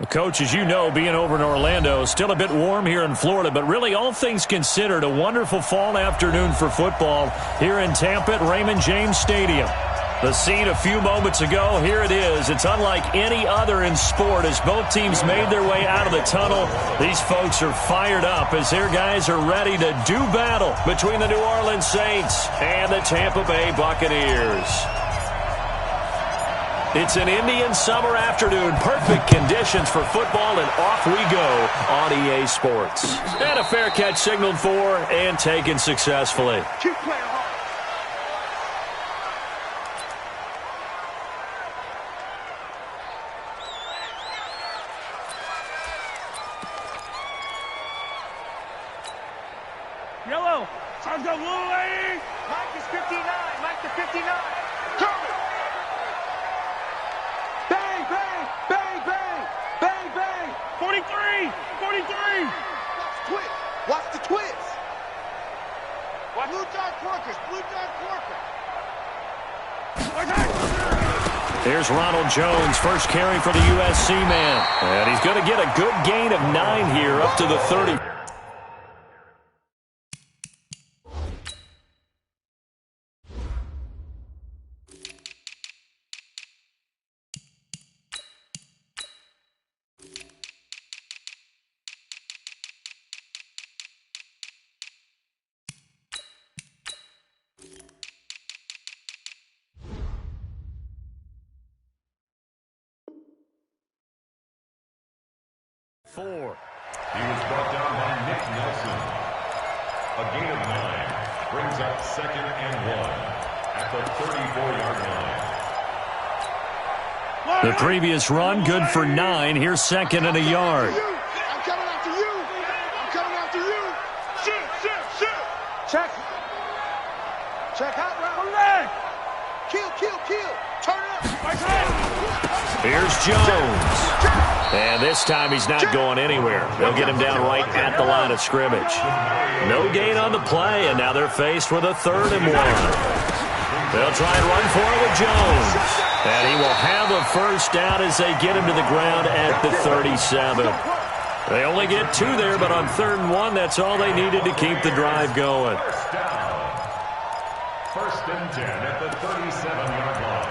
Coach, as you know, being over in Orlando, still a bit warm here in Florida, but really all things considered, a wonderful fall afternoon for football here in Tampa at Raymond James Stadium. The scene a few moments ago, here it is. It's unlike any other in sport as both teams made their way out of the tunnel. These folks are fired up as their guys are ready to do battle between the New Orleans Saints and the Tampa Bay Buccaneers. It's an Indian summer afternoon, perfect conditions for football, and off we go on EA Sports. And a fair catch signaled for and taken successfully. Keep playing hard. Yellow. Time to go, little lady. Mike is 59. Mike to 59. Coming. Bang, bang, bang, bang, bang, bang. 43, 43. Watch the twist. Watch blue dog corkers, blue dog corker. Here's Ronald Jones, first carry for the USC man. And he's going to get a good gain of 9 here up to the 30. He was brought down by Nick Nelson. A gain of 9 brings up 2nd and 1 at the 34-yard line. The previous run, good for 9. Here's 2nd and a yard. I'm coming after you. I'm coming after you. Shoot, shoot, shoot. Check. Check out round. Leg. Kill, kill, kill. Turn it up. Here's Jones. And this time he's not going anywhere. They'll get him down right at the line of scrimmage. No gain on the play, and now they're faced with a 3rd and 1. They'll try and run for it with Jones. And he will have a first down as they get him to the ground at the 37. They only get 2 there, but on 3rd and 1, that's all they needed to keep the drive going. First and 10 at the 37-yard line.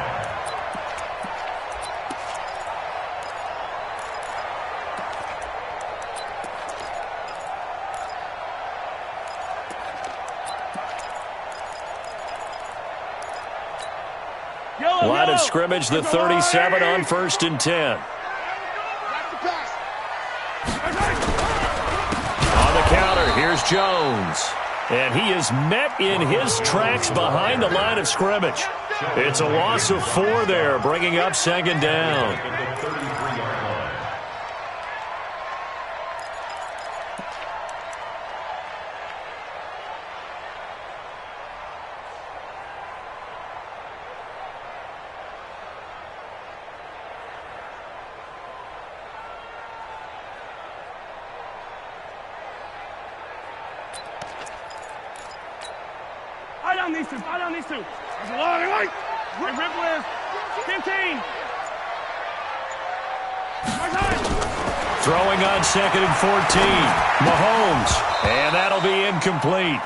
Line of scrimmage, the 37 on 1st and 10. On the counter, here's Jones. And he is met in his tracks behind the line of scrimmage. It's a loss of 4 there, bringing up 2nd down. I don't need to. There's a long way. Rip with 15. Throwing on 2nd and 14. Mahomes. And that'll be incomplete.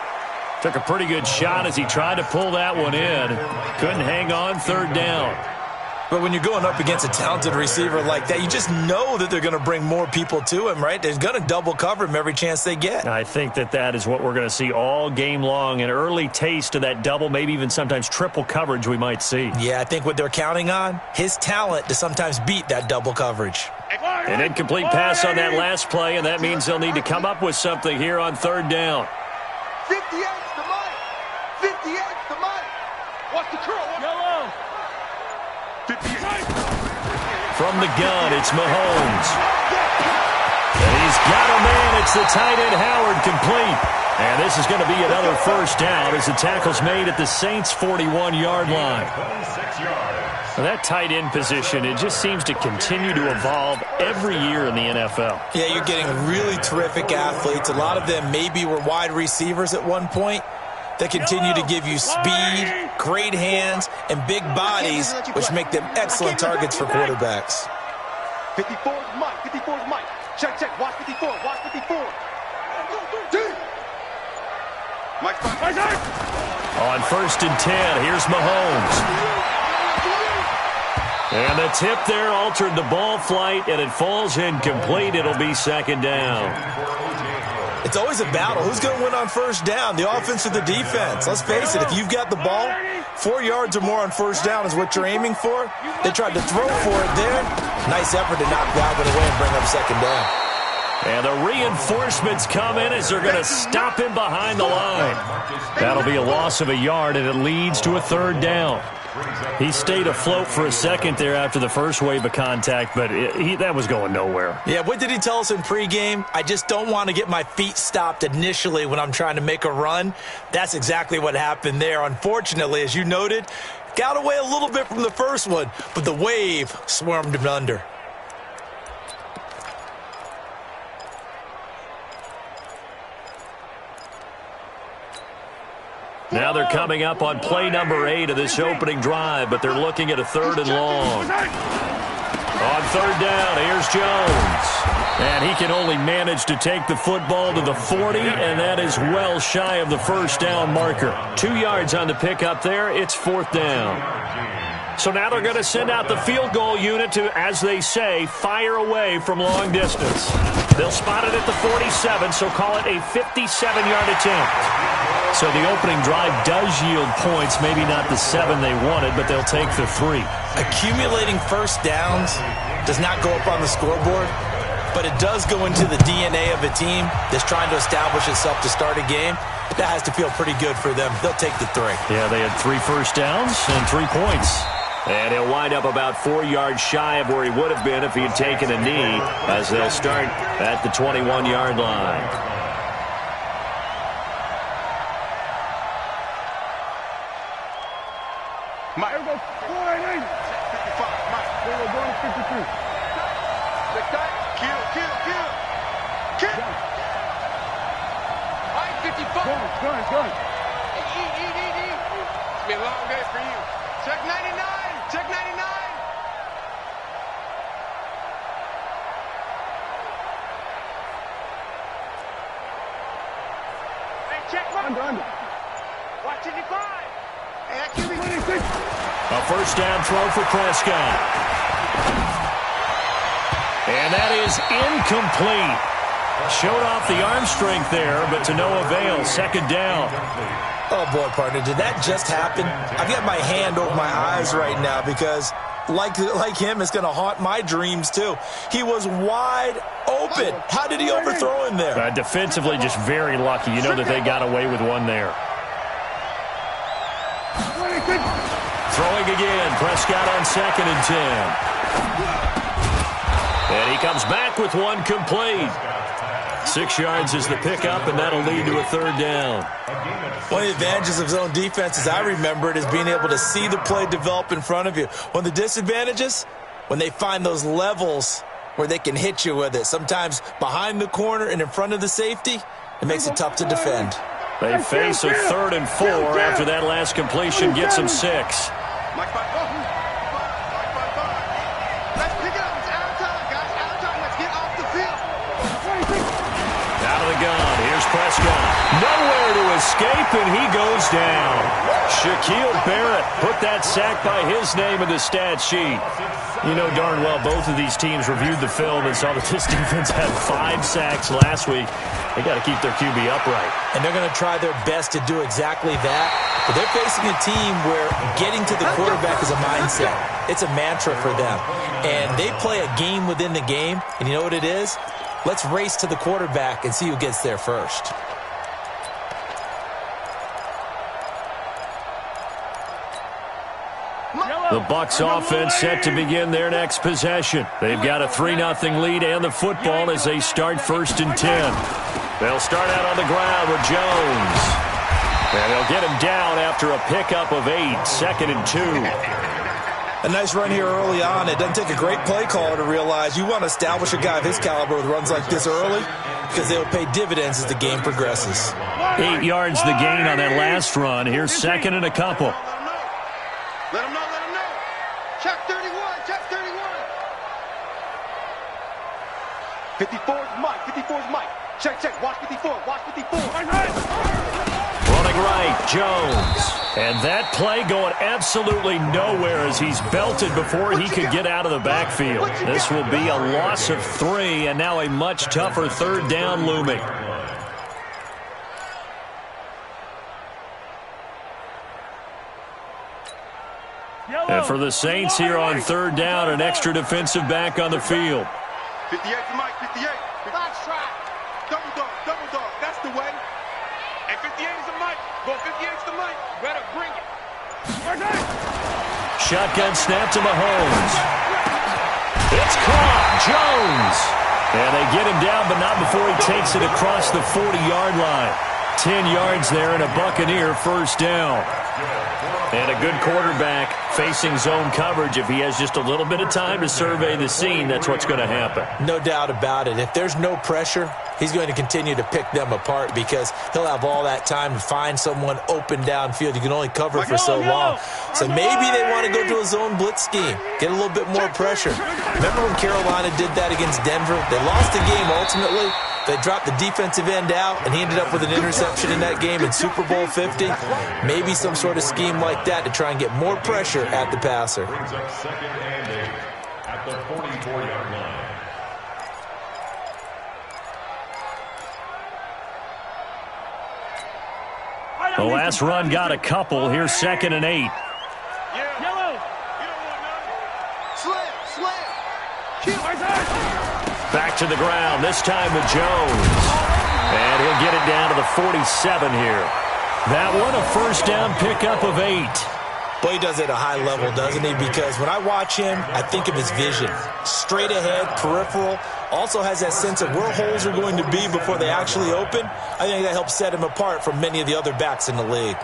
Took a pretty good shot as he tried to pull that one in. Couldn't hang on, 3rd down. But when you're going up against a talented receiver like that, you just know that they're going to bring more people to him, right? They're going to double cover him every chance they get. I think that is what we're going to see all game long. An early taste of that double, maybe even sometimes triple coverage we might see. Yeah, I think what they're counting on, his talent to sometimes beat that double coverage. An incomplete pass on that last play, and that means they'll need to come up with something here on 3rd down. 58's the money. 58's the money. Watch the curl. Yellow. From the gun, it's Mahomes. And he's got a man. It's the tight end, Howard, complete. And this is going to be another first down as the tackle's made at the Saints' 41-yard line. 26 yards. Well, that tight end position, it just seems to continue to evolve every year in the NFL. Yeah, you're getting really terrific athletes. A lot of them maybe were wide receivers at one point. They continue to give you speed, great hands, and big bodies, which make them excellent targets for quarterbacks. 54 is Mike. 54 is Mike. Check, check. Watch 54. Watch 54. Mike's back. On 1st and 10, here's Mahomes. And the tip there altered the ball flight, and it falls incomplete. It'll be 2nd down. It's always a battle. Who's going to win on 1st down, the offense or the defense? Let's face it, if you've got the ball, 4 yards or more on 1st down is what you're aiming for. They tried to throw for it there. Nice effort to knock Galvin away and bring up 2nd down. And the reinforcements come in as they're going to stop him behind the line. That'll be a loss of a yard, and it leads to a 3rd down. He stayed afloat for a second there after the first wave of contact, but that was going nowhere. Yeah, what did he tell us in pregame? I just don't want to get my feet stopped initially when I'm trying to make a run. That's exactly what happened there. Unfortunately, as you noted, got away a little bit from the first one, but the wave swarmed him under. Now they're coming up on play number 8 of this opening drive, but they're looking at a 3rd and long. On 3rd down, here's Jones. And he can only manage to take the football to the 40, and that is well shy of the 1st down marker. 2 yards on the pickup there. It's 4th down. So now they're going to send out the field goal unit to, as they say, fire away from long distance. They'll spot it at the 47, so call it a 57-yard attempt. So the opening drive does yield points, maybe not the 7 they wanted, but they'll take the 3. Accumulating 1st downs does not go up on the scoreboard, but it does go into the DNA of a team that's trying to establish itself to start a game. That has to feel pretty good for them. They'll take the 3. Yeah, they had 3 first downs and 3 points. And he'll wind up about 4 yards shy of where he would have been if he had taken a knee, as they'll start at the 21-yard line. Mike. 55. Mike. There we go. 53. Kill. Mike, 55. Go. Eat. It's been a long day for you. Check 99. Check 99. Hey, check. Under. Watch 55. Hey, that QB 26. A 1st down throw for Prescott. And that is incomplete. Showed off the arm strength there, but to no avail. 2nd down. Oh, boy, partner, did that just happen? I've got my hand over my eyes right now because, like him, it's going to haunt my dreams, too. He was wide open. How did he overthrow him there? Defensively, just very lucky. You know that they got away with one there. Throwing again. Prescott on 2nd and 10. And he comes back with one complete. 6 yards is the pickup, and that'll lead to a 3rd down. One of the advantages of zone defense, as I remember it, is being able to see the play develop in front of you. One of the disadvantages, when they find those levels where they can hit you with it. Sometimes behind the corner and in front of the safety, it makes it tough to defend. They face a 3rd and 4 after that last completion gets them 6. Mike, 5. Let's pick it up. It's out of time, guys. Out of time. Let's get off the field. Out of the gun. Here's Prescott. Nowhere to escape, and he goes down. Shaquille Barrett put that sack by his name in the stat sheet. You know darn well both of these teams reviewed the film and saw that this defense had 5 sacks last week. They got to keep their QB upright. And they're going to try their best to do exactly that. But they're facing a team where getting to the quarterback is a mindset. It's a mantra for them. And they play a game within the game. And you know what it is? Let's race to the quarterback and see who gets there first. The Bucs offense set to begin their next possession. They've got a 3-0 lead and the football as they start 1st and 10. They'll start out on the ground with Jones. And they'll get him down after a pickup of 8, 2nd and 2. A nice run here early on. It doesn't take a great play caller to realize you want to establish a guy of his caliber with runs like this early because they'll pay dividends as the game progresses. 8 yards the gain on that last run. Here's 2nd and a couple. Let him know. Check 31. 54 is Mike. 54 is Mike. Check, check. Watch 54. Watch 54. Running right, Jones. And that play going absolutely nowhere as he's belted before he could get out of the backfield. This will be a loss of 3, and now a much tougher third down looming. And for the Saints here on third down, an extra defensive back on the field. 58 to Mike, 58. Box track. Double dog, double dog. That's the way. And 58 is a Mike. Go 58 to Mike. Better bring it. Shotgun snap to Mahomes. It's caught. Jones. And they get him down, but not before he takes it across the 40-yard line. 10 yards there and a Buccaneer first down. And a good quarterback facing zone coverage. If he has just a little bit of time to survey the scene, that's what's going to happen. No doubt about it. If there's no pressure, he's going to continue to pick them apart because he'll have all that time to find someone open downfield. You can only cover for so long. So maybe they want to go to a zone blitz scheme, get a little bit more pressure. Remember when Carolina did that against Denver? They lost the game ultimately. They dropped the defensive end out, and he ended up with an interception in that game in Super Bowl 50. Maybe some sort of scheme like that to try and get more pressure at the passer. Brings up 2nd and 8 at the 44-yard line. The last run got a couple. Here's 2nd and 8. Yellow. You don't want none. Slam, slam. Back to the ground, this time with Jones. And he'll get it down to the 47 here. That one a first down pickup of 8. Boy, he does it at a high level, doesn't he? Because when I watch him, I think of his vision. Straight ahead, peripheral. Also has that sense of where holes are going to be before they actually open. I think that helps set him apart from many of the other backs in the league.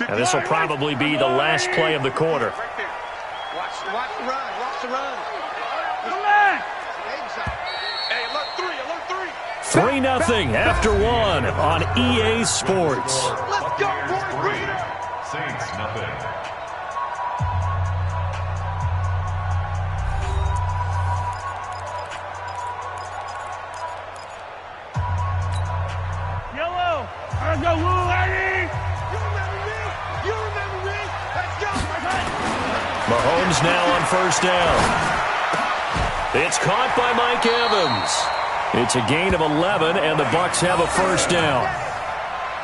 And this will probably be the last play of the quarter. Watch the run. Watch the run. Hey, alert 3. 3-0 after 1 on EA Sports. Let's go, boys. Saints, nothing. Yellow. Let's go, Lou, lady. You remember me. Let's go. Mahomes now on first down. It's caught by Mike Evans. It's a gain of 11, and the Bucs have a first down.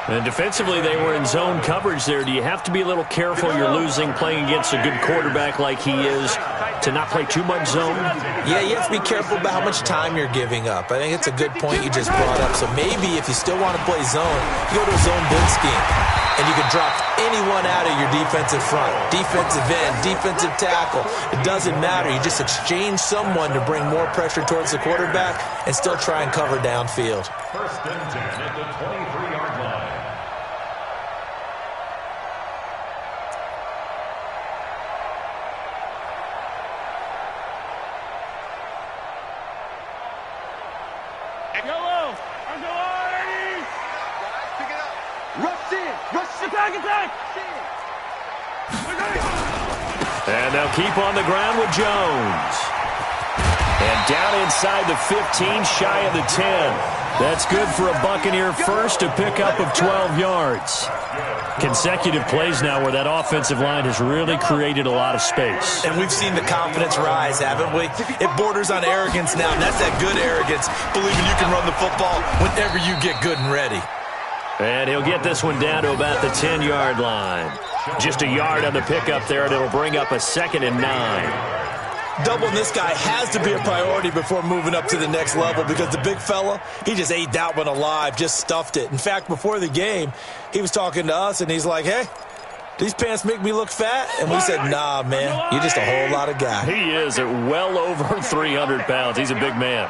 And defensively, they were in zone coverage there. Do you have to be a little careful? You're losing playing against a good quarterback like he is to not play too much zone? Yeah, you have to be careful about how much time you're giving up. I think it's a good point you just brought up. So maybe if you still want to play zone, you go to a zone blitz scheme. And you can drop anyone out of your defensive front, defensive end, defensive tackle. It doesn't matter. You just exchange someone to bring more pressure towards the quarterback and still try and cover downfield. 1st and 10 at the 23-yard line. Yellow. Pick it up. Rush in. Rush attack. And they'll keep on the ground with Jones. And down inside the 15, shy of the 10. That's good for a Buccaneer first, a pickup of 12 yards. Consecutive plays now where that offensive line has really created a lot of space. And we've seen the confidence rise, haven't we? It borders on arrogance now, and that's that good arrogance, believing you can run the football whenever you get good and ready. And he'll get this one down to about the 10-yard line. Just a yard on the pickup there, and it'll bring up a 2nd and 9. Doubling this guy has to be a priority before moving up to the next level because the big fella, he just ate that one alive, just stuffed it. In fact, before the game, he was talking to us, and he's like, hey, these pants make me look fat? And we said, nah, man, you're just a whole lot of guy. He is at well over 300 pounds. He's a big man.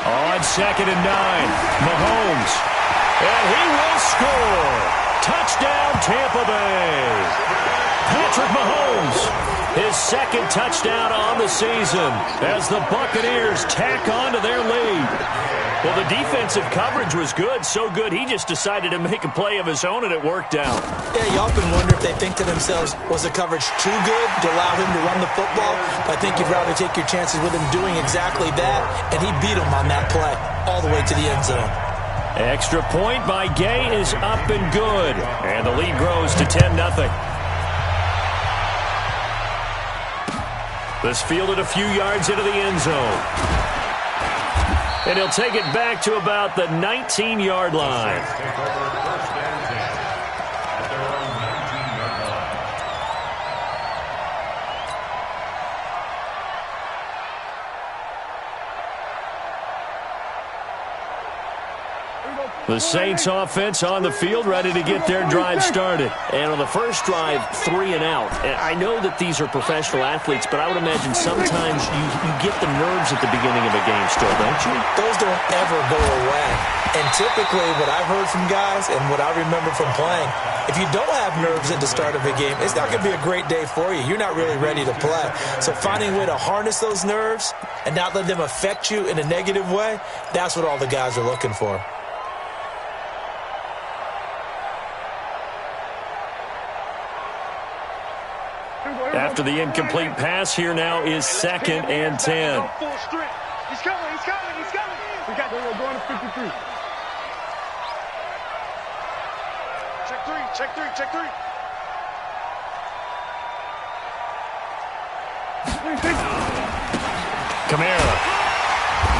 On 2nd and 9, Mahomes. And he will score. Touchdown, Tampa Bay. Patrick Mahomes, his second touchdown on the season as the Buccaneers tack on to their lead. Well, the defensive coverage was good, so good he just decided to make a play of his own, and it worked out. Yeah, you often wonder if they think to themselves, was the coverage too good to allow him to run the football? I think you'd rather take your chances with him doing exactly that, and he beat him on that play all the way to the end zone. Extra point by Gay is up and good, and the lead grows to 10-0. This fielded a few yards into the end zone. And he'll take it back to about the 19-yard line. The Saints offense on the field, ready to get their drive started. And on the first drive, 3 and out. And I know that these are professional athletes, but I would imagine sometimes you get the nerves at the beginning of a game still, don't you? Those don't ever go away. And typically what I've heard from guys and what I remember from playing, if you don't have nerves at the start of a game, it's not going to be a great day for you. You're not really ready to play. So finding a way to harness those nerves and not let them affect you in a negative way, that's what all the guys are looking for. After the incomplete pass, here now is 2nd and 10. He's coming, he's coming, he's coming. We got going to 53. Check three. Kamara.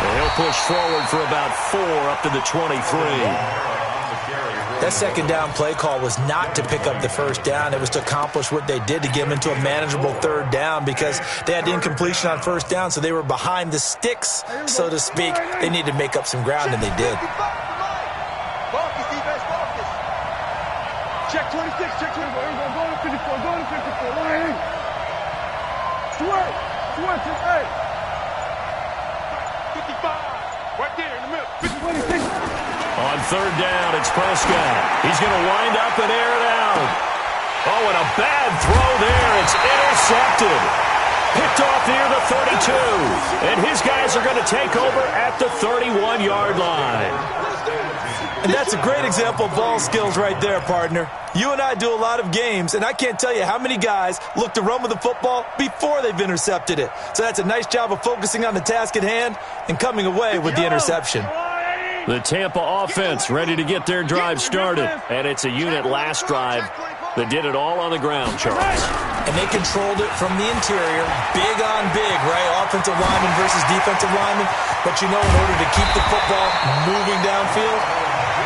And he'll push forward for about 4 up to the 23. That second down play call was not to pick up the first down. It was to accomplish what they did to get them into a manageable third down because they had incompletion on first down, so they were behind the sticks, so to speak. They needed to make up some ground, and they did. Check 26, check 24. Go to 54, go to 54. Line. Swerve, hey. 55, right there in the middle. 56. On third down, it's Prescott. He's going to wind up and air it out. Oh, and a bad throw there. It's intercepted. Picked off near the 32. And his guys are going to take over at the 31-yard line. And that's a great example of ball skills right there, partner. You and I do a lot of games, and I can't tell you how many guys look to run with the football before they've intercepted it. So that's a nice job of focusing on the task at hand and coming away with the interception. The Tampa offense ready to get their drive started. And it's a unit last drive that did it all on the ground, Charles. And they controlled it from the interior, big on big, right? Offensive lineman versus defensive lineman. But you know, in order to keep the football moving downfield,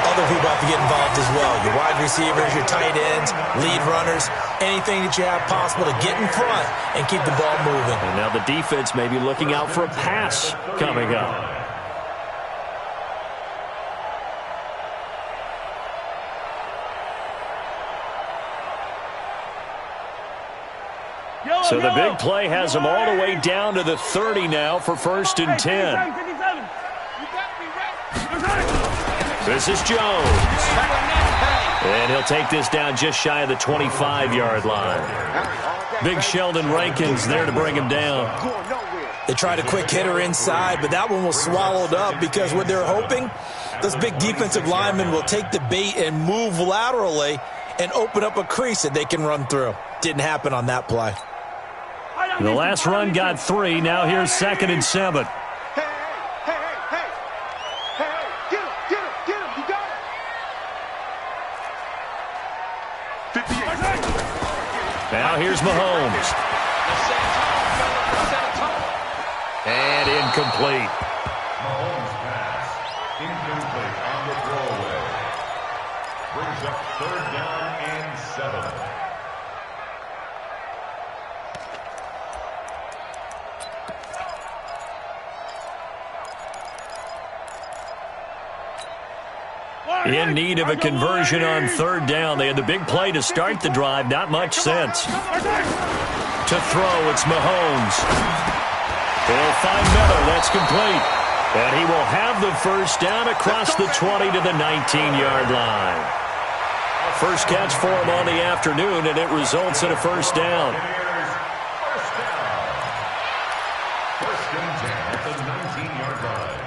other people have to get involved as well. Your wide receivers, your tight ends, lead runners, anything that you have possible to get in front and keep the ball moving. And now the defense may be looking out for a pass coming up. So the big play has them all the way down to the 30 now for 1st and 10. This is Jones. And he'll take this down just shy of the 25-yard line. Big Sheldon Rankins there to bring him down. They tried a quick hitter inside, but that one was swallowed up because what they're hoping, those big defensive linemen will take the bait and move laterally and open up a crease that they can run through. Didn't happen on that play. The last run got 3. Now here's 2nd and 7. Hey, get him, you got it. 58. Now here's Mahomes. And incomplete. Mahomes pass. Incomplete on the throwaway. Brings up 3rd down and 7. In need of a conversion on 3rd down. They had the big play to start the drive. Not much sense. To throw, it's Mahomes. They'll find Miller. That's complete. And he will have the 1st down across the 20 to the 19-yard line. First catch for him on the afternoon, and it results in a first down. First and 10 at the 19-yard line.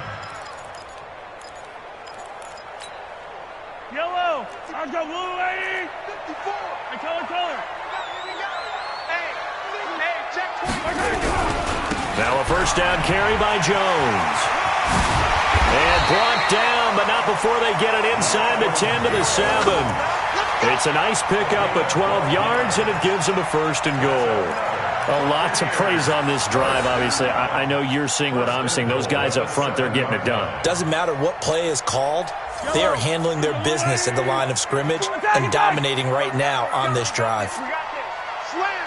Yellow. I got blue lady. 54. Hey, color. Hey, check 20. Now a first down carry by Jones. And brought down, but not before they get it inside the 10 to the 7. It's a nice pickup of 12 yards, and it gives them a first and goal. A lot to praise on this drive, obviously. I know you're seeing what I'm seeing. Those guys up front, they're getting it done. Doesn't matter what play is called. They are handling their business at the line of scrimmage and dominating right now on this drive. Slam.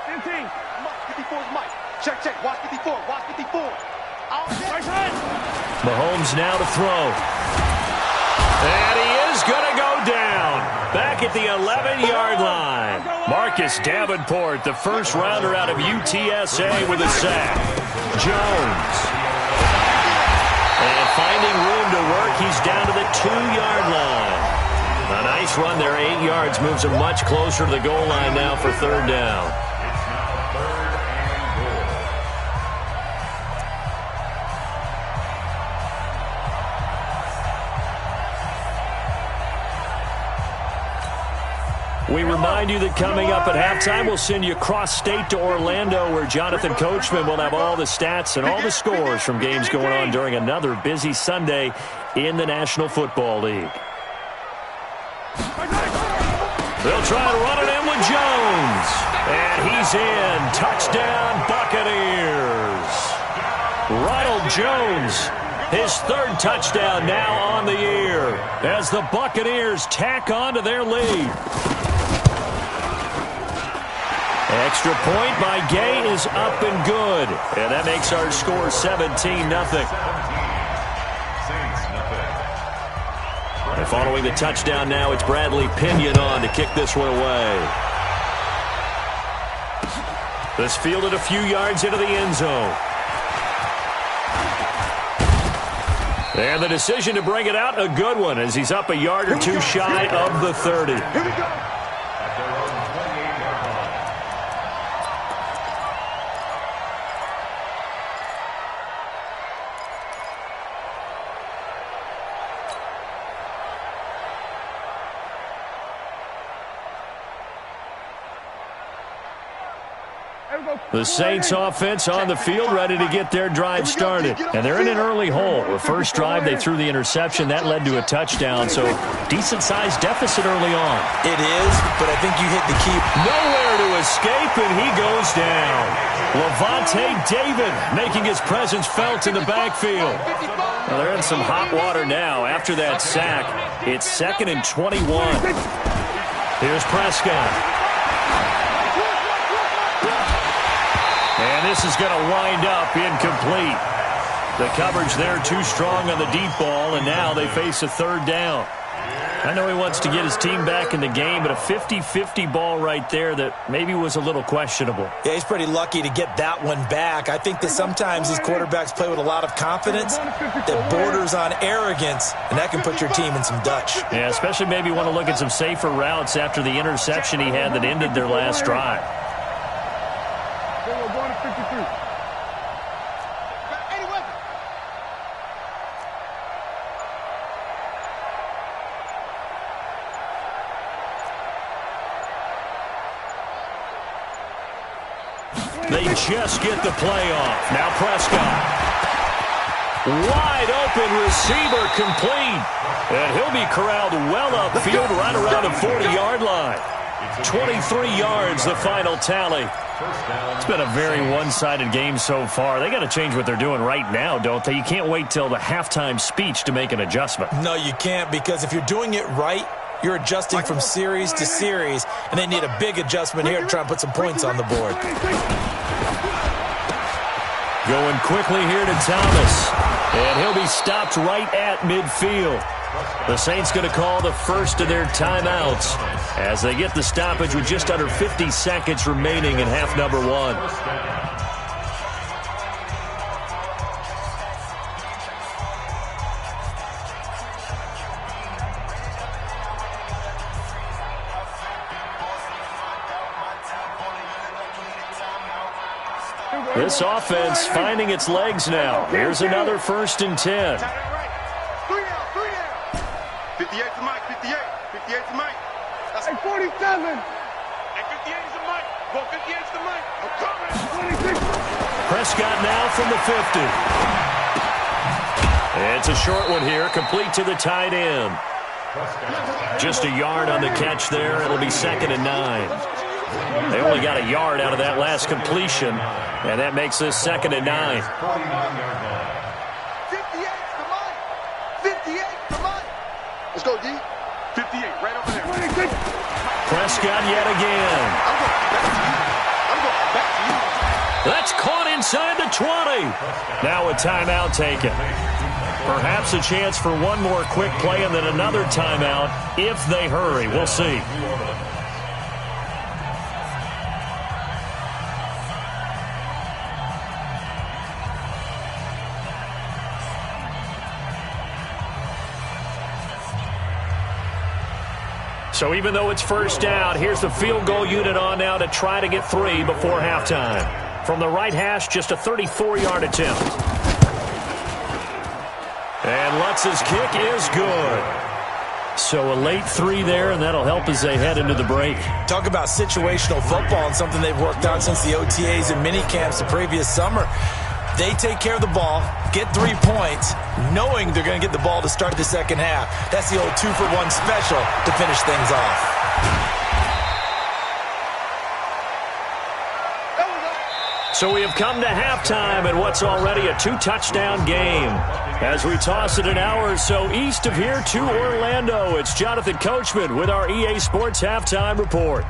15. 54 is Mike. Check. Watch 54. Mahomes now to throw. And he is going to go down. Back at the 11-yard line. Marcus Davenport, the first rounder out of UTSA with a sack. Jones. And finding room to work, he's down to the 2-yard line. A nice run there, 8 yards, moves him much closer to the goal line now for third down. We remind you that coming up at halftime, we'll send you cross-state to Orlando, where Jonathan Coachman will have all the stats and all the scores from games going on during another busy Sunday in the National Football League. They'll try to run it in with Jones. And he's in. Touchdown, Buccaneers. Ronald Jones, his third touchdown now on the year as the Buccaneers tack on to their lead. Extra point by Gay is up and good. And that makes our score 17-0. And following the touchdown now, it's Bradley Pinion on to kick this one away. This fielded a few yards into the end zone. And the decision to bring it out, a good one, as he's up a yard or two shy of the 30. Here we go. The Saints offense on the field, ready to get their drive started. And they're in an early hole. The first drive, they threw the interception. That led to a touchdown, so decent-sized deficit early on. It is, but I think you hit the key. Nowhere to escape, and he goes down. Levante David making his presence felt in the backfield. Well, they're in some hot water now. After that sack, it's 2nd and 21. Here's Prescott. And this is going to wind up incomplete. The coverage there too strong on the deep ball, and now they face a third down. I know he wants to get his team back in the game, but a 50-50 ball right there that maybe was a little questionable. Yeah, he's pretty lucky to get that one back. I think that sometimes these quarterbacks play with a lot of confidence that borders on arrogance, and that can put your team in some Dutch. Yeah, especially maybe want to look at some safer routes after the interception he had that ended their last drive. They just get the play off. Now Prescott. Wide open receiver complete. And he'll be corralled well upfield right around the 40-yard line. 23 yards, the final tally. It's been a very one-sided game so far. They got to change what they're doing right now, don't they? You can't wait till the halftime speech to make an adjustment. No, you can't, because if you're doing it right, you're adjusting from series to series, and they need a big adjustment here to try and put some points on the board. Going quickly here to Thomas, and he'll be stopped right at midfield. The Saints going to call the first of their timeouts as they get the stoppage with just under 50 seconds remaining in half number one. This offense finding its legs now. Here's another 1st and 10. 3 down, 3 down. 58 to Mike, 58. 58 to Mike. That's 47. And 58 is to Mike. Go 58 to Mike. I'm coming. 26. Prescott now from the 50. It's a short one here, complete to the tight end. Just a yard on the catch there. It'll be 2nd and 9. They only got a yard out of that last completion, and that makes this 2nd and 9. 58 to Mike. 58 to Mike. Let's go, D. 58, right over there. 26. Prescott yet again. I'm going back to you. That's caught inside the 20. Now a timeout taken. Perhaps a chance for one more quick play and then another timeout if they hurry. We'll see. So even though it's first down, here's the field goal unit on now to try to get 3 before halftime. From the right hash, just a 34-yard attempt. And Lutz's kick is good. So a late 3 there, and that'll help as they head into the break. Talk about situational football and something they've worked on since the OTAs and mini camps the previous summer. They take care of the ball, get 3 points, knowing they're going to get the ball to start the second half. That's the old 2-for-1 special to finish things off. So we have come to halftime in what's already a 2-touchdown game. As we toss it an hour or so east of here to Orlando, it's Jonathan Coachman with our EA Sports Halftime Report.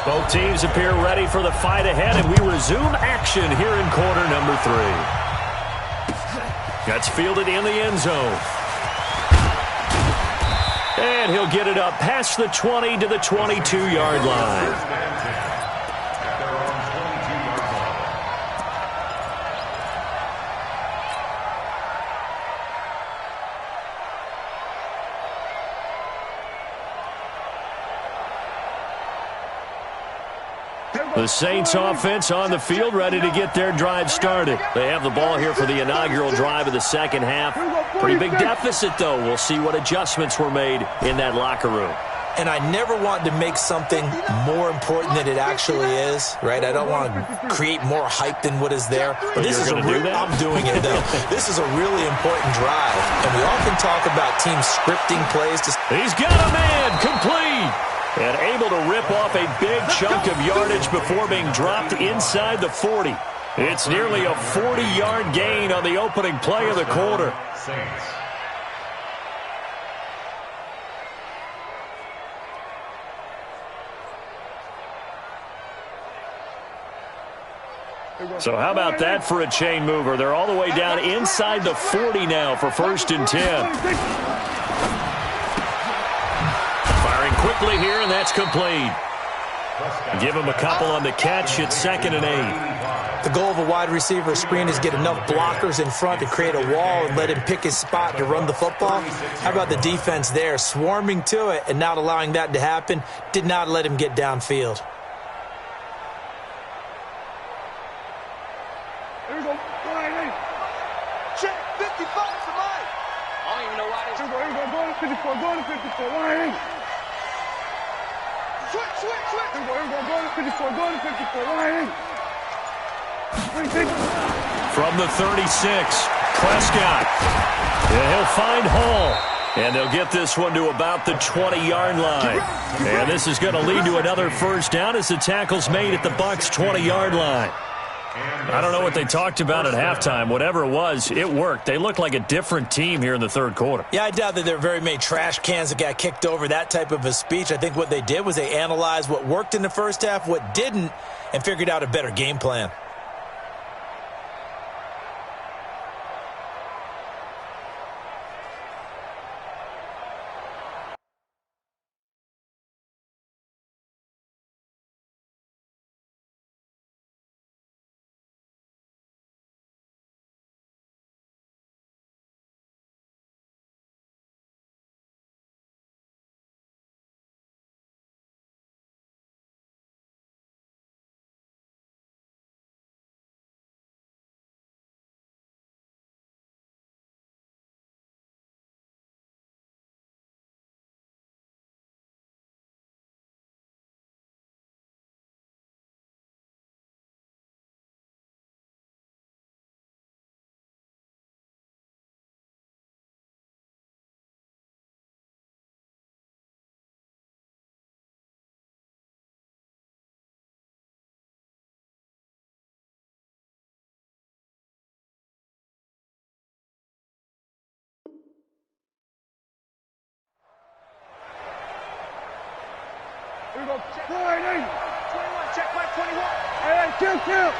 Both teams appear ready for the fight ahead, and we resume action here in quarter number 3. That's fielded in the end zone. And he'll get it up past the 20 to the 22-yard line. The Saints offense on the field, ready to get their drive started. They have the ball here for the inaugural drive of the second half. Pretty big deficit, though. We'll see what adjustments were made in that locker room. And I never want to make something more important than it actually is, right? I don't want to create more hype than what is there. But this is I'm doing it, though. This is a really important drive. And we often talk about teams scripting plays. He's got a man, complete. And able to rip off a big chunk of yardage before being dropped inside the 40. It's nearly a 40-yard gain on the opening play of the quarter. So how about that for a chain mover? They're all the way down inside the 40 now for 1st and 10. Firing quickly here, and that's complete. Give him a couple on the catch. It's 2nd and 8. The goal of a wide receiver screen is get enough blockers in front to create a wall and let him pick his spot to run the football. How about the defense there, swarming to it and not allowing that to happen? Did not let him get downfield. Here we go. Check 55 to Mike. I don't even know why this. Here we go. Go to 54. Go to 54. Line. Switch. Here we go. Go to 54. Go to 54. Line. From the 36, Prescott. Yeah, he'll find Hall. And they'll get this one to about the 20-yard line. And this is going to lead to another first down as the tackle's made at the Bucs' 20-yard line. I don't know what they talked about at halftime. Whatever it was, it worked. They looked like a different team here in the third quarter. Yeah, I doubt that there are very many trash cans that got kicked over, that type of a speech. I think what they did was they analyzed what worked in the first half, what didn't, and figured out a better game plan. Here we go. Check. 21. Check back 21. Hey, kill. Kill.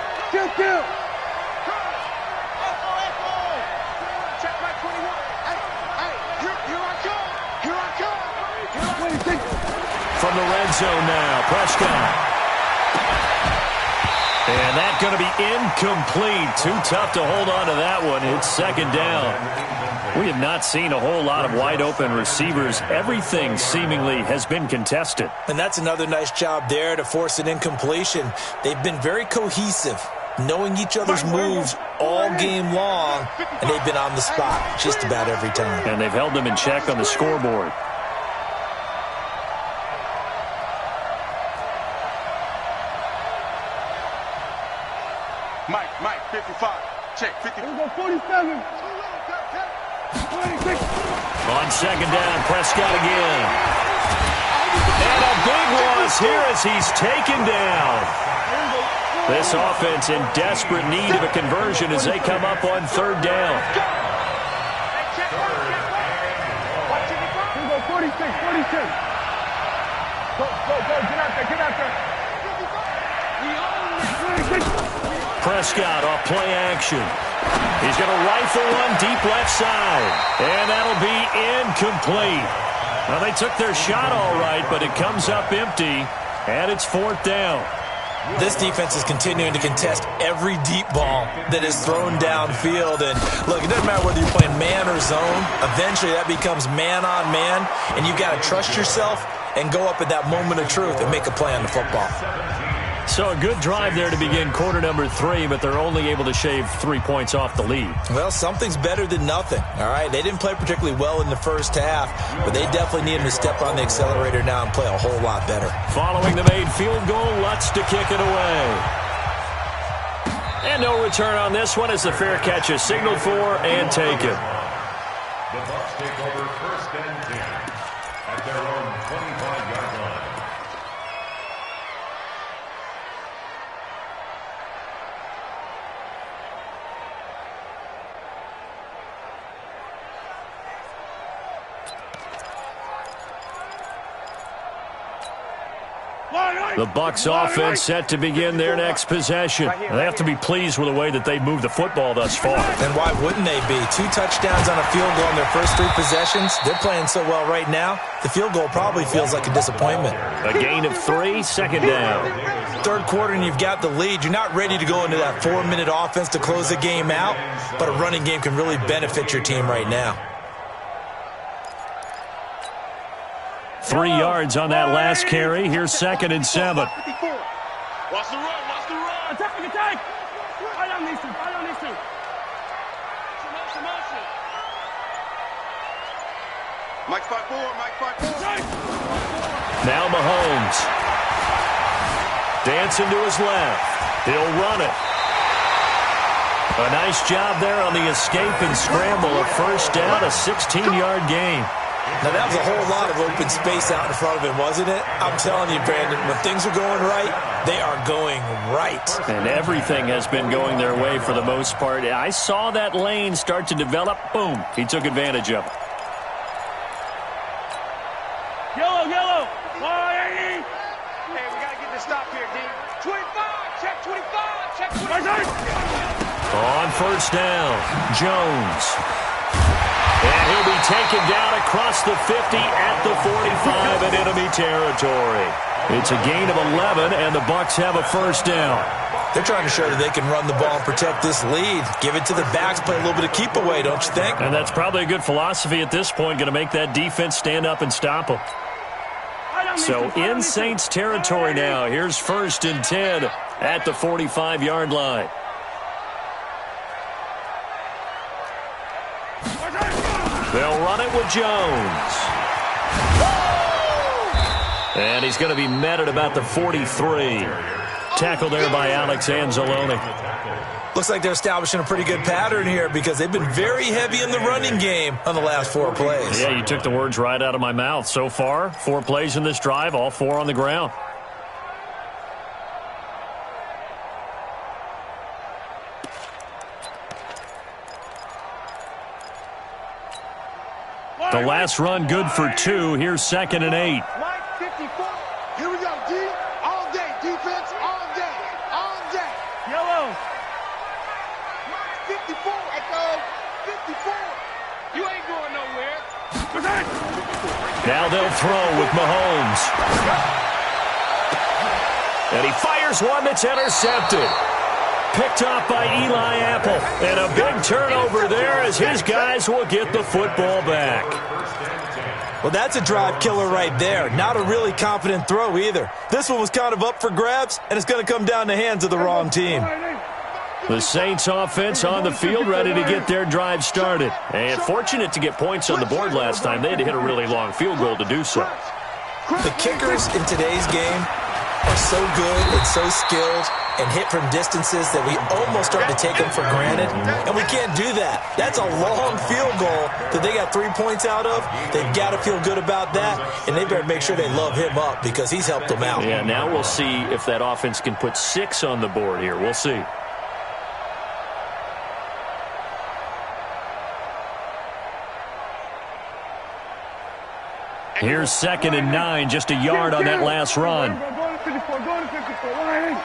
Check back 21. Hey, here I come. From the red zone now, Prescott. And that's going to be incomplete. Too tough to hold on to that one. It's second down. We have not seen a whole lot of wide-open receivers. Everything seemingly has been contested. And that's another nice job there to force an incompletion. They've been very cohesive, knowing each other's moves all game long, and they've been on the spot just about every time. And they've held them in check on the scoreboard. Mike, 55. Check, 50. Here we go, 47. 26. On second down, Prescott again. And a big loss here as he's taken down. This offense in desperate need of a conversion as they come up on third down. Here we go, 46. Go, get out there. Prescott off play action. He's going to rifle one deep left side. And that'll be incomplete. Well, they took their shot all right, but it comes up empty, and it's fourth down. This defense is continuing to contest every deep ball that is thrown downfield. And, look, it doesn't matter whether you're playing man or zone. Eventually, that becomes man on man, and you've got to trust yourself and go up at that moment of truth and make a play on the football. So a good drive there to begin quarter number 3, but they're only able to shave 3 points off the lead. Well, something's better than nothing, all right? They didn't play particularly well in the first half, but they definitely need him to step on the accelerator now and play a whole lot better. Following the made field goal, Lutz to kick it away. And no return on this one as the fair catch is signaled for and taken. The Bucs take over first and 10 at their own 25-yard line. The Bucs offense set to begin their next possession. They have to be pleased with the way that they've moved the football thus far. And why wouldn't they be? 2 touchdowns on a field goal in their first 3 possessions. They're playing so well right now, the field goal probably feels like a disappointment. A gain of 3, second down. Third quarter and you've got the lead. You're not ready to go into that 4-minute offense to close the game out, but a running game can really benefit your team right now. 3 yards on that last carry. Here's second and 7. Watch the run. Attack. Right on these two. Mike 5-4. Now Mahomes. Dancing to his left. He'll run it. A nice job there on the escape and scramble. A first down, a 16-yard gain. Now, that was a whole lot of open space out in front of him, wasn't it? I'm telling you, Brandon, when things are going right, they are going right. And everything has been going their way for the most part. I saw that lane start to develop. Boom. He took advantage of it. Yellow. 180. Hey, we got to get this stop here, D. 25. Check 25. On first down, Jones. And he'll be taken down across the 50 at the 45 in enemy territory. It's a gain of 11, and the Bucs have a first down. They're trying to show that they can run the ball and protect this lead. Give it to the backs, play a little bit of keep away, don't you think? And that's probably a good philosophy at this point, going to make that defense stand up and stop them. So in Saints territory now, here's first and 10 at the 45-yard line. They'll run it with Jones. And he's going to be met at about the 43. Tackle there by Alex Anzalone. Looks like they're establishing a pretty good pattern here because they've been very heavy in the running game on the last 4 plays. Yeah, you took the words right out of my mouth. So far, 4 plays in this drive, all 4 on the ground. The last run good for 2. Here's second and 8. Mike 54. Here we go. 54. I go 54. You ain't going nowhere. Now they'll throw with Mahomes. And he fires one that's intercepted. Picked off by Eli Apple. And a big turnover there as his guys will get the football back. Well, that's a drive killer right there. Not a really confident throw either. This one was kind of up for grabs, and it's going to come down the hands of the wrong team. The Saints offense on the field ready to get their drive started. And fortunate to get points on the board last time. They had to hit a really long field goal to do so. The kickers in today's game are so good and so skilled and hit from distances that we almost start to take them for granted. And we can't do that. That's a long field goal that they got 3 points out of. They've got to feel good about that, and they better make sure they love him up because he's helped them out. Yeah, now we'll see if that offense can put 6 on the board here. We'll see. Here's 2nd and 9, just a yard on that last run. Go to 54. Go to 54. Line.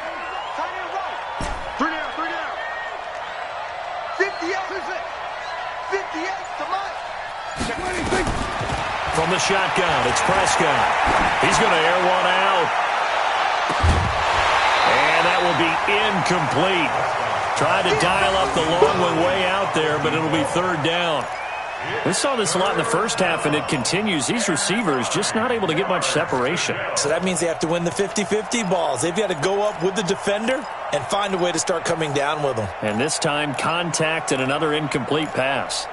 3 down. 3 down. 58. 58 to Mike. From the shotgun, it's Prescott. He's going to air one out. And that will be incomplete. Tried to dial up the long one way out there, but it'll be 3rd down. We saw this a lot in the first half, and it continues. These receivers just not able to get much separation. So that means they have to win the 50-50 balls. They've got to go up with the defender and find a way to start coming down with them. And this time, contact and another incomplete pass.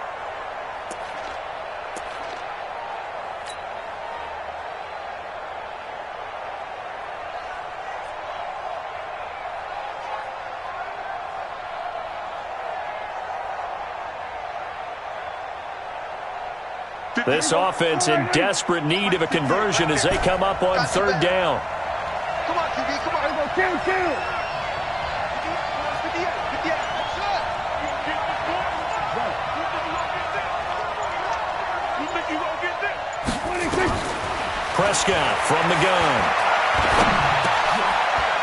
This offense in desperate need of a conversion as they come up on 3rd down. Come on, QB. Come on. Go kill. 58. 58. You think you gonna get this? 26. Prescott from the gun.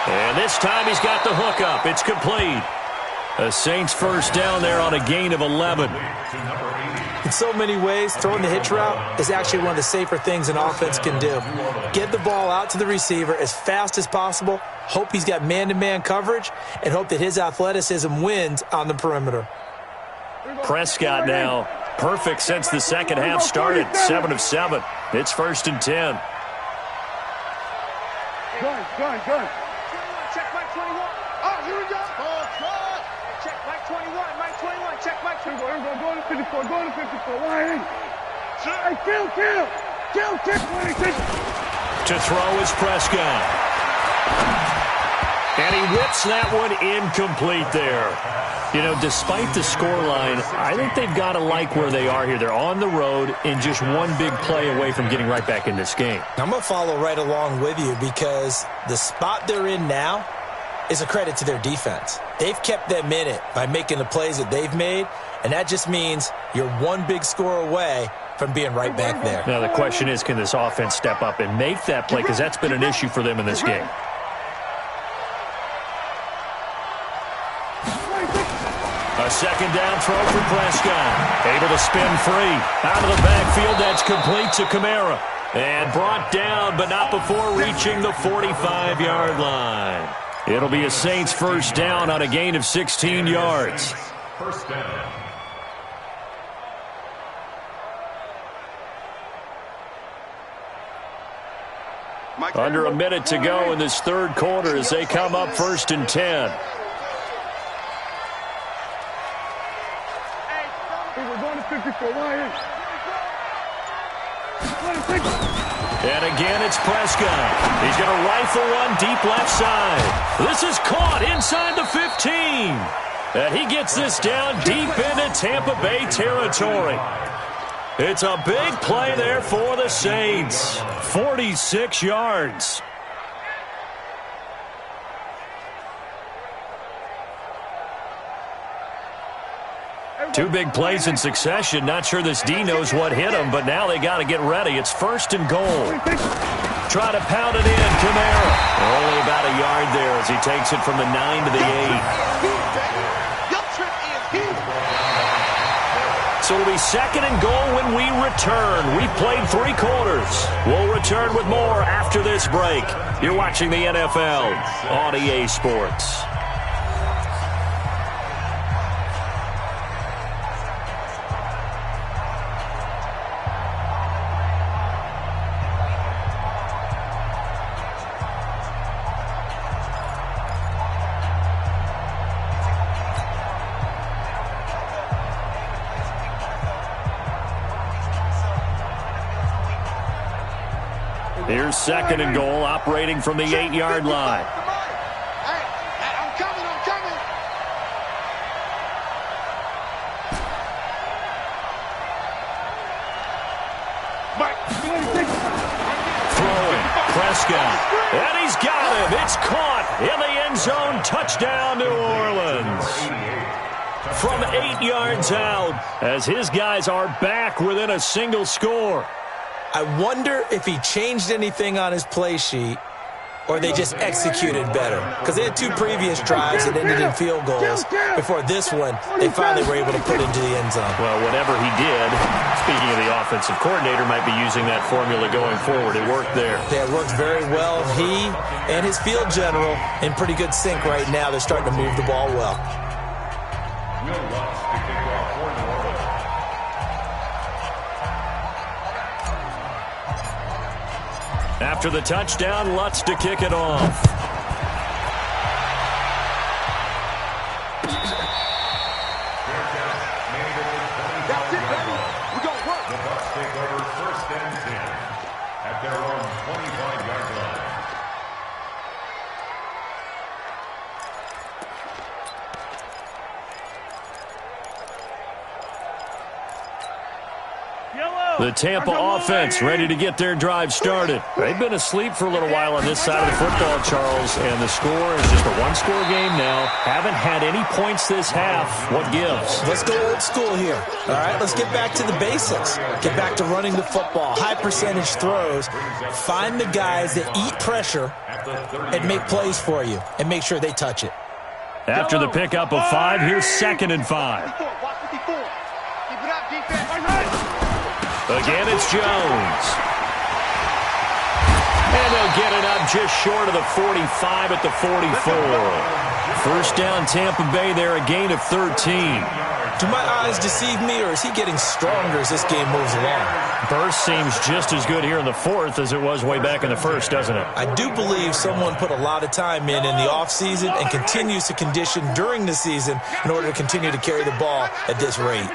And this time he's got the hook up. It's complete. The Saints first down there on a gain of 11. In so many ways, throwing the hitch route is actually one of the safer things an offense can do. Get the ball out to the receiver as fast as possible, hope he's got man-to-man coverage, and hope that his athleticism wins on the perimeter. Prescott now perfect since the second half started, 7 of 7. It's 1st and 10. Gun. Check Mike 21. Oh, here we go. Ball try. Check Mike 21. Mike 21. Check Mike 21. Go to 54. Go to 54. Line. Hey, kill. 26. To throw is Prescott. And he whips that one incomplete there. You know, despite the scoreline, I think they've got to like where they are here. They're on the road and just one big play away from getting right back in this game. I'm going to follow right along with you because the spot they're in now is a credit to their defense. They've kept them in it by making the plays that they've made, and that just means you're one big score away from being right back there. Now the question is, can this offense step up and make that play? Because that's been an issue for them in this game. A second down throw for Prescott. Able to spin free. Out of the backfield, that's complete to Kamara. And brought down, but not before reaching the 45-yard line. It'll be a Saints first down on a gain of 16 yards. First down. Under a minute to go in this third quarter as they come up 1st and 10. We're going to 54. Line. And again, it's Prescott. He's going to rifle one deep left side. This is caught inside the 15. And he gets this down deep into Tampa Bay territory. It's a big play there for the Saints. 46 yards. Two big plays in succession. Not sure this D knows what hit him, but now they got to get ready. It's 1st and goal. Try to pound it in, Kamara. Only about a yard there as he takes it from the 9 to the 8. second and goal when we return. We've played 3 quarters. We'll return with more after this break. You're watching the NFL on EA Sports. Here's second and goal, operating from the 8-yard line. Hey, I'm coming. Throwing, Prescott, and he's got him. It's caught in the end zone. Touchdown, New Orleans. From 8 yards out, as his guys are back within a single score. I wonder if he changed anything on his play sheet or they just executed better. Because they had 2 previous drives that ended in field goals. Before this one, they finally were able to put into the end zone. Well, whatever he did, speaking of the offensive coordinator, might be using that formula going forward. It worked there. Yeah, it worked very well. He and his field general in pretty good sync right now. They're starting to move the ball well. After the touchdown, Lutz to kick it off. That's it, baby. We're going to work. The Bucs take over 1st and 10 at their own 25-yard line. The Tampa offense ready to get their drive started. They've been asleep for a little while on this side of the football, Charles, and the score is just a 1-score game now. Haven't had any points this half. What gives? Let's go old school here. All right, let's get back to the basics. Get back to running the football, high percentage throws. Find the guys that eat pressure and make plays for you and make sure they touch it. After the pickup of 5, here's 2nd and 5. Watch 54. Keep it up, defense. Again, it's Jones. And they'll get it up just short of the 45 at the 44. 1st down, Tampa Bay there, a gain of 13. Do my eyes deceive me, or is he getting stronger as this game moves along? Burst seems just as good here in the 4th as it was way back in the 1st, doesn't it? I do believe someone put a lot of time in the offseason and continues to condition during the season in order to continue to carry the ball at this rate.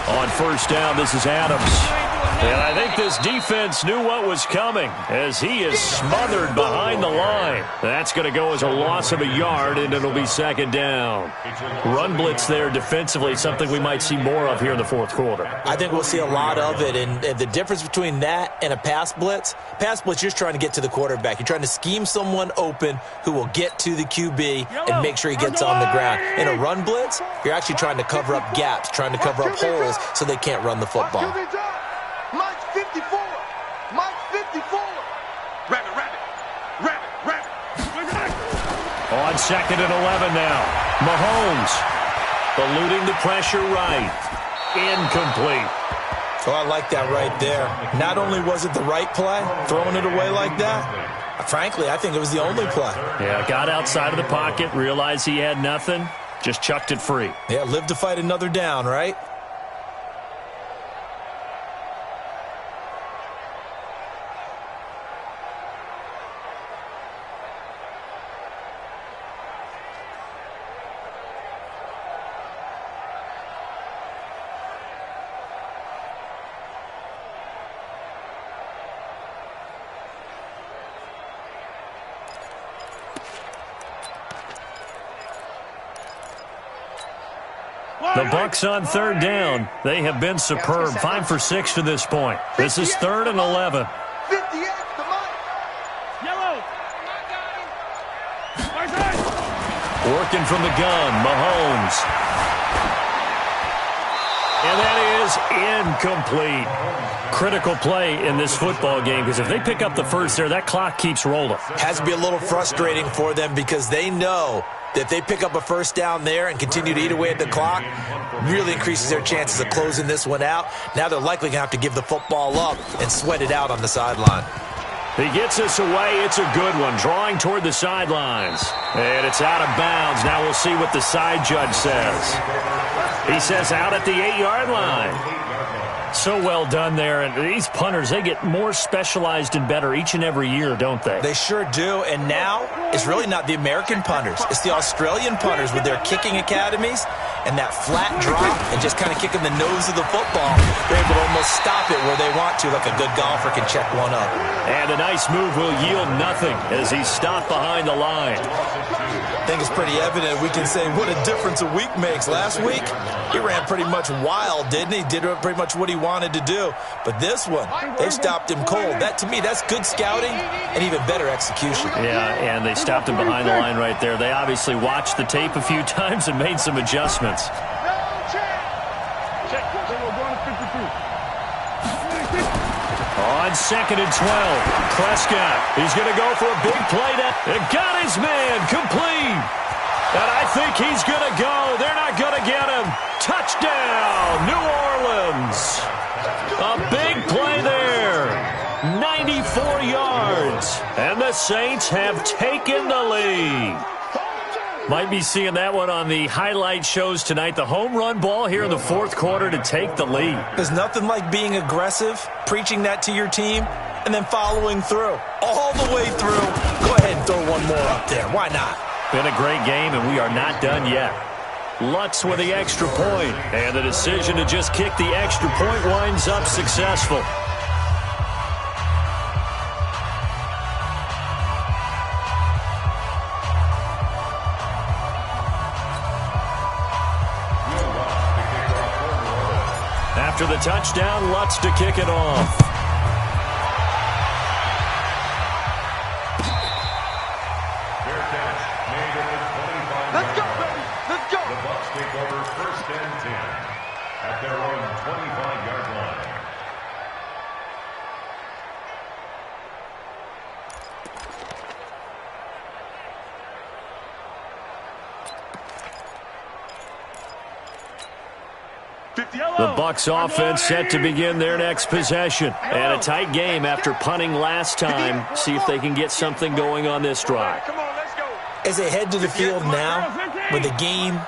On 1st down, this is Adams. And I think this defense knew what was coming as he is smothered behind the line. That's going to go as a loss of a yard, and it'll be 2nd down. Run blitz there defensively, something we might see more of here in the 4th quarter. I think we'll see a lot of it, and the difference between that and a pass blitz, you're just trying to get to the quarterback. You're trying to scheme someone open who will get to the QB and make sure he gets on the ground. In a run blitz, you're actually trying to cover up gaps, trying to cover up holes so they can't run the football. Mike's 54. Mike's 54. Rabbit. On 2nd and 11 now. Mahomes eluding the pressure right. Incomplete. Oh, I like that right there. Not only was it the right play, throwing it away like that, frankly, I think it was the only play. Yeah, got outside of the pocket, realized he had nothing, just chucked it free. Yeah, live to fight another down, right? The Bucs on 3rd down. They have been superb. 5 for 6 to this point. This is 3rd and 11. 58 to Mike. Yellow. Working from the gun, Mahomes. And that is incomplete. Critical play in this football game, because if they pick up the first there, that clock keeps rolling. Has to be a little frustrating for them because they know that if they pick up a first down there and continue to eat away at the clock, really increases their chances of closing this one out. Now they're likely going to have to give the football up and sweat it out on the sideline. He gets us away. It's a good one, drawing toward the sidelines. And it's out of bounds. Now we'll see what the side judge says. He says out at the 8-yard line. So well done there. And these punters, they get more specialized and better each and every year, don't they? They sure do. And now it's really not the American punters. It's the Australian punters with their kicking academies and that flat drop and just kind of kicking the nose of the football. They're able to almost stop it where they want to, like a good golfer can check one up. And a nice move will yield nothing as he's stopped behind the line. I think it's pretty evident. We can say what a difference a week makes. Last week, he ran pretty much wild, didn't he? Did pretty much what he wanted to do. But this one, they stopped him cold. That, to me, that's good scouting and even better execution. Yeah, and they stopped him behind the line right there. They obviously watched the tape a few times and made some adjustments. On 2nd and 12, Prescott, he's going to go for a big play. It got his man complete. And I think he's going to go. They're not going to get him. Touchdown, New Orleans. A big play there. 94 yards. And the Saints have taken the lead. Might be seeing that one on the highlight shows tonight. The home run ball here in the fourth quarter to take the lead. There's nothing like being aggressive, preaching that to your team, and then following through. All the way through. Go ahead and throw one more up there. Why not? Been a great game, and we are not done yet. Lutz with the extra point, and the decision to just kick the extra point winds up successful. After the touchdown, Lutz to kick it off. Let's go, baby. Let's go. The Bucs take over 1st and 10 at their own 25-yard line. The Bucs offense set to begin their next possession. And a tight game after punting last time. See if they can get something going on this drive. Come on, let's go. As they head to the field now, with the game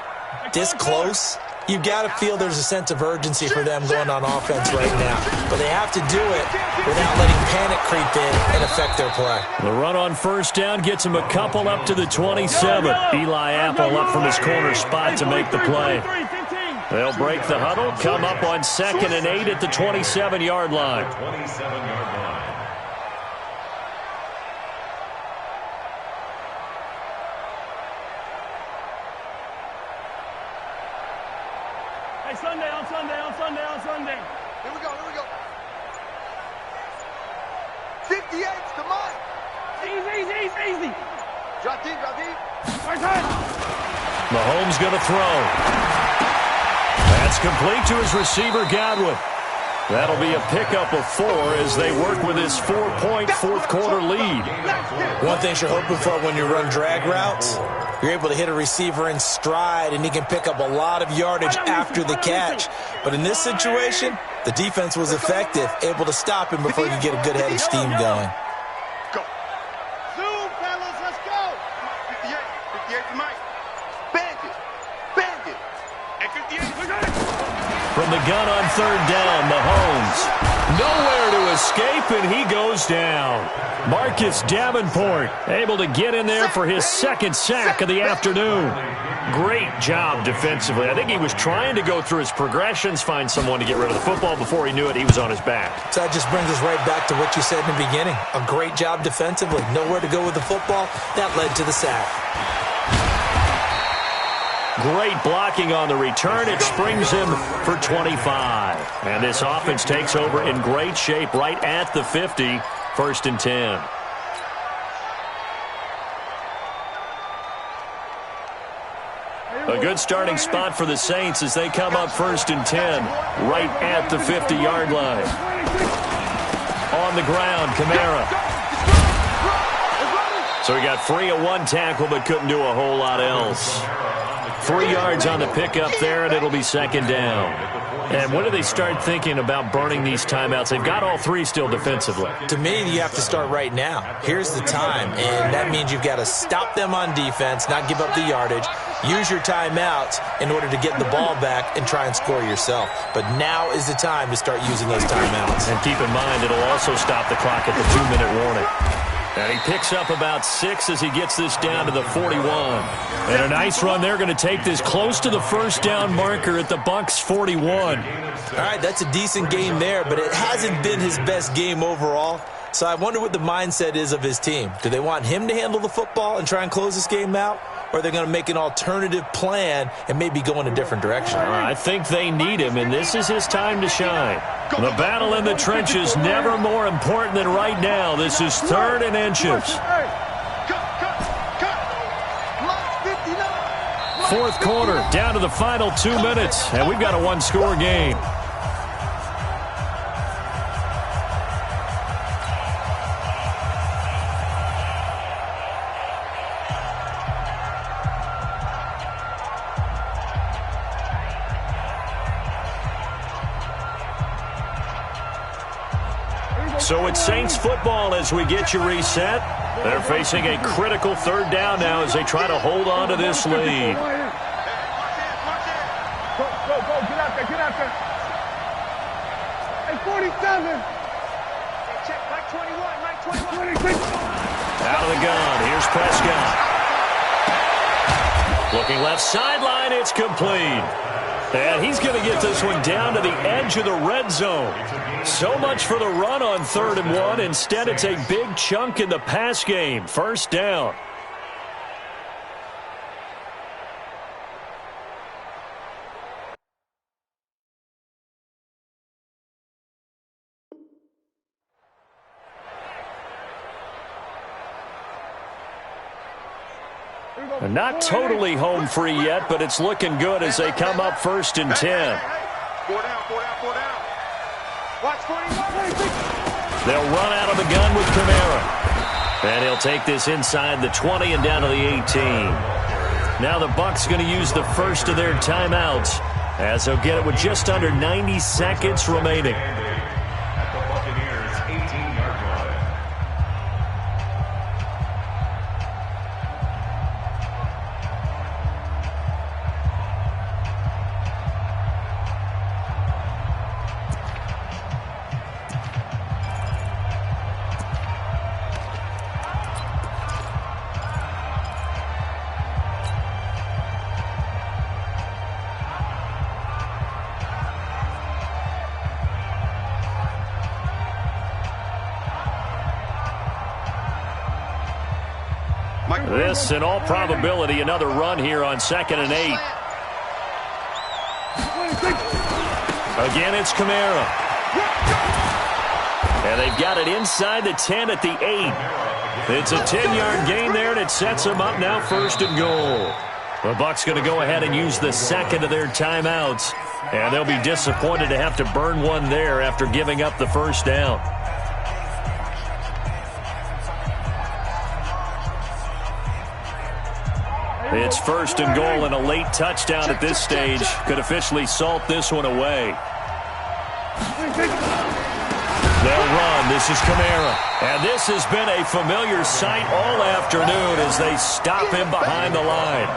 this close, you've got to feel there's a sense of urgency for them going on offense right now. But they have to do it without letting panic creep in and affect their play. The run on 1st down gets him a couple up to the 27. Eli Apple up from his corner spot to make the play. They'll break the huddle, come up on 2nd and 8 at the 27-yard line. 27-yard line. Hey, Sunday, on Sunday, on Sunday, on Sunday. Here we go, here we go. 58's to Mike. Easy. Drop deep, drop deep. Right side. Mahomes going to throw. That's complete to his receiver, Godwin. That'll be a pickup of 4 as they work with his 4-point fourth-quarter lead. One thing you're hoping for when you run drag routes, you're able to hit a receiver in stride, and he can pick up a lot of yardage after the catch. But in this situation, the defense was effective, able to stop him before he could get a good head of steam going. Go. Zoom, fellas, let's go. 58 to Mike. Bandit. And 58, we got it. From the gun on 3rd down, Mahomes. Nowhere to escape, and he goes down. Marcus Davenport able to get in there for his 2nd sack of the afternoon. Great job defensively. I think he was trying to go through his progressions, find someone to get rid of the football. Before he knew it, he was on his back. So that just brings us right back to what you said in the beginning. A great job defensively. Nowhere to go with the football. That led to the sack. Great blocking on the return. It springs him for 25. And this offense takes over in great shape right at the 50. 1st and 10. Hey, A good starting spot for the Saints as they come up 1st and 10, right at the 50-yard line. On the ground, Kamara. So he got free of one tackle but couldn't do a whole lot else. 3 yards on the pickup there, and it'll be 2nd down. And when do they start thinking about burning these timeouts? They've got all 3 still defensively. To me, you have to start right now. Here's the time, and that means you've got to stop them on defense, not give up the yardage, use your timeouts in order to get the ball back and try and score yourself. But now is the time to start using those timeouts. And keep in mind, it'll also stop the clock at the 2-minute warning. And he picks up about 6 as he gets this down to the 41. And a nice run there, going to take this close to the 1st down marker at the Bucs 41. All right, that's a decent game there, but it hasn't been his best game overall. So I wonder what the mindset is of his team. Do they want him to handle the football and try and close this game out? Or are they going to make an alternative plan and maybe go in a different direction? I think they need him, and this is his time to shine. The battle in the trenches never more important than right now. This is 3rd and inches. 4th quarter, down to the final 2 minutes, and we've got a 1-score game. So it's Saints football as we get you reset. They're facing a critical 3rd down now as they try to hold on to this lead. Go, get out there. Hey, 47. Check, Mike 21, 26. Out of the gun, here's Prescott. Looking left sideline, it's complete. And he's going to get this one down to the edge of the red zone. So much for the run on 3rd and 1. Instead, it's a big chunk in the pass game. 1st down. Not totally home free yet, but it's looking good as they come up 1st and 10. 4 down. Watch 41. They'll run out of the gun with Kamara. And he'll take this inside the 20 and down to the 18. Now the Bucs going to use the first of their timeouts as they'll get it with just under 90 seconds remaining. At the Buccaneers' 18-yard line. This, in all probability, another run here on 2nd and 8. Again, it's Kamara. And they've got it inside the 10 at the 8. It's a 10-yard gain there, and it sets them up now 1st and goal. The Bucs going to go ahead and use the 2nd of their timeouts. And they'll be disappointed to have to burn one there after giving up the 1st down. It's 1st and goal, and a late touchdown at this stage could officially salt this one away. They'll run. This is Kamara. And this has been a familiar sight all afternoon as they stop him behind the line.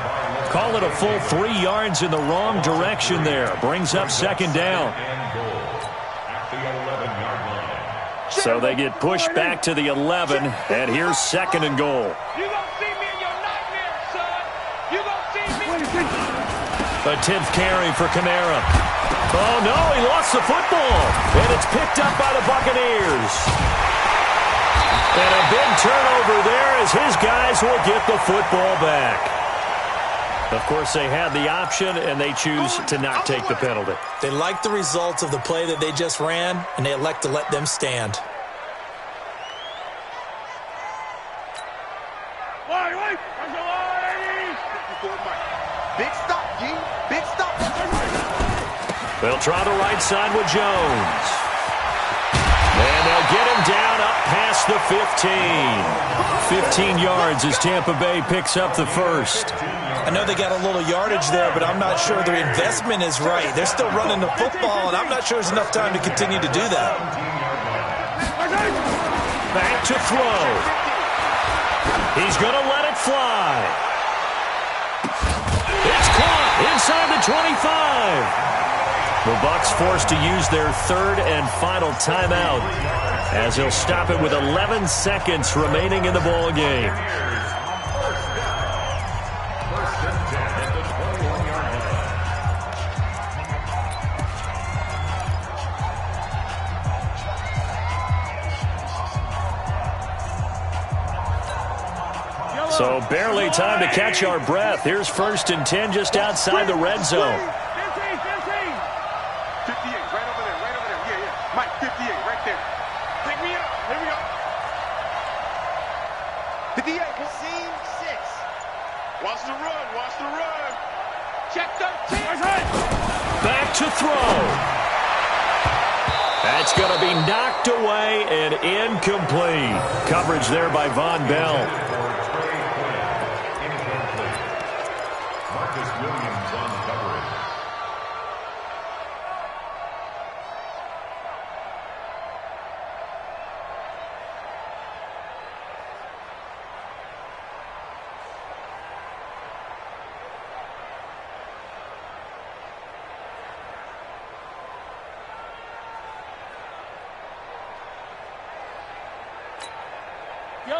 Call it a full 3 yards in the wrong direction there. Brings up 2nd down. So they get pushed back to the 11, and here's 2nd and goal. A 10th carry for Kamara. Oh, no, he lost the football. And it's picked up by the Buccaneers. And a big turnover there as his guys will get the football back. Of course, they had the option, and they choose to not take the penalty. They like the results of the play that they just ran, and they elect to let them stand. Big stop, G. Big stop. They'll try the right side with Jones. And they'll get him down up past the 15. 15 yards as Tampa Bay picks up the first. I know they got a little yardage there, but I'm not sure their investment is right. They're still running the football, and I'm not sure there's enough time to continue to do that. Back to throw. He's going to let it fly. It's caught inside the 25. The Bucs forced to use their third and final timeout as he'll stop it with 11 seconds remaining in the ball game. So barely time to catch our breath. Here's 1st and 10 just outside the red zone. 58, right over there, right over there. Yeah, yeah. Mike, 58, right there. Pick me up. Here we go. 58, seam 6. Watch the run, watch the run. Check 13. Back to throw. That's going to be knocked away and incomplete. Coverage there by Von Bell.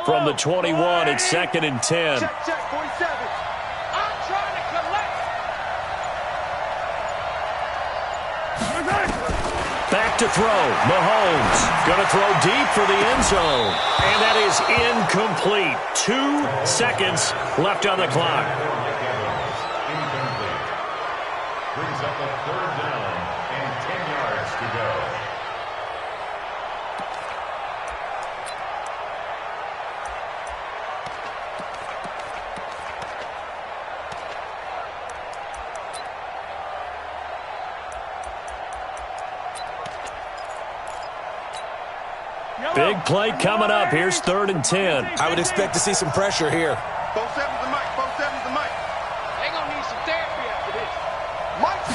From the 21, it's 2nd and 10. Check, 47. I'm trying to collect. Back to throw. Mahomes going to throw deep for the end zone. And that is incomplete. 2 seconds left on the clock. Incomplete. Brings up a 3rd down and 10 yards to go. Big play coming up. Here's 3rd and 10. I would expect to see some pressure here. 47's the mic, 47's the mic. They gonna need some therapy after this. Mike's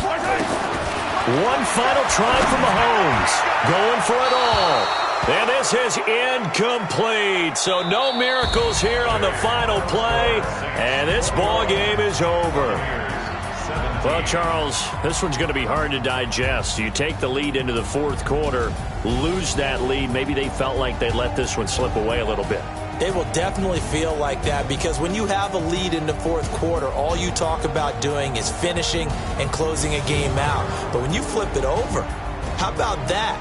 One final try from Mahomes. Going for it all. And this is incomplete. So no miracles here on the final play. And this ball game is over. Well, Charles, this one's going to be hard to digest. You take the lead into the 4th quarter, lose that lead. Maybe they felt like they let this one slip away a little bit. They will definitely feel like that because when you have a lead in the 4th quarter, all you talk about doing is finishing and closing a game out. But when you flip it over, how about that?